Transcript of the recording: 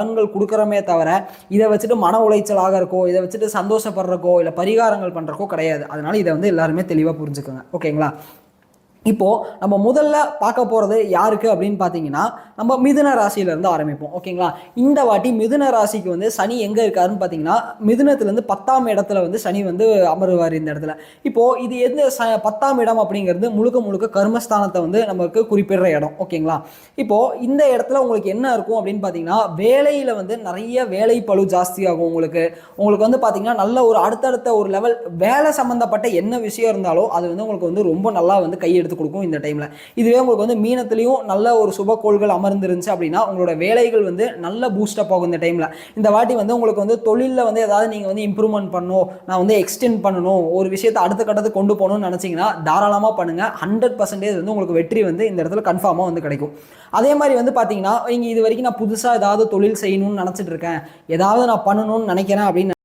பலன்கள் கொடுக்குறமே தவிர இதை வச்சுட்டு மன உளைச்சலாக இருக்கோ, இதை வச்சுட்டு சந்தோஷப்படுறக்கோ, இல்லை பரிகாரங்கள் பண்ணுறக்கோ கிடையாது. அதனால இதை வந்து எல்லாருமே தெளிவாக புரிஞ்சுக்கோங்க. ஓகேங்களா? இப்போது நம்ம முதல்ல பார்க்க போகிறது யாருக்கு அப்படின்னு பார்த்தீங்கன்னா, நம்ம மிதுன ராசியிலேருந்து ஆரம்பிப்போம். ஓகேங்களா? இந்த வாட்டி மிதுன ராசிக்கு வந்து சனி எங்கே இருக்காருன்னு பார்த்தீங்கன்னா, மிதுனத்துலேருந்து 10ஆம் இடத்துல வந்து சனி வந்து அமருவார் இந்த இடத்துல. இப்போது இது எந்த 10ஆம் இடம் அப்படிங்கிறது முழுக்க முழுக்க கர்மஸ்தானத்தை வந்து நமக்கு குறிப்பிடுற இடம். ஓகேங்களா? இப்போது இந்த இடத்துல உங்களுக்கு என்ன இருக்கும் அப்படின்னு பார்த்தீங்கன்னா, வேலையில் வந்து நிறைய வேலை பளு ஜாஸ்தியாகும். உங்களுக்கு வந்து பார்த்தீங்கன்னா நல்ல ஒரு அடுத்தடுத்த ஒரு லெவல் வேலை சம்மந்தப்பட்ட என்ன விஷயம் இருந்தாலும் அது வந்து உங்களுக்கு வந்து ரொம்ப நல்லா வந்து கையெடுத்து கொடுக்கும் இந்த டைம்ல. இதுவே உங்களுக்கு வந்து மீனத்திலையும் நல்ல ஒரு சுபக்கோள்கள் அமர்ந்துருந்துச்சு அப்படின்னா உங்களோட வேலைகள் வந்து நல்ல பூஸ்டப் ஆகும் இந்த டைம்ல. இந்த வாட்டி வந்து உங்களுக்கு வந்து தொழிலில் வந்து ஏதாவது நீங்க வந்து இம்ப்ரூவ்மெண்ட் பண்ணணும், நான் வந்து எக்ஸ்டெண்ட் பண்ணணும், ஒரு விஷயத்தை அடுத்த கட்டத்துக்கு கொண்டு போகணும்னு நினைச்சீங்கன்னா தாராளமாக பண்ணுங்க. 100% வந்து உங்களுக்கு வெற்றி வந்து இந்த இடத்துல கன்ஃபார்மாக வந்து கிடைக்கும். அதே மாதிரி வந்து பார்த்தீங்கன்னா, இங்கே இது வரைக்கும் நான் புதுசாக ஏதாவது தொழில் செய்யணும்னு நினச்சிட்டு இருக்கேன், ஏதாவது நான் பண்ணணும்னு நினைக்கிறேன் அப்படின்னு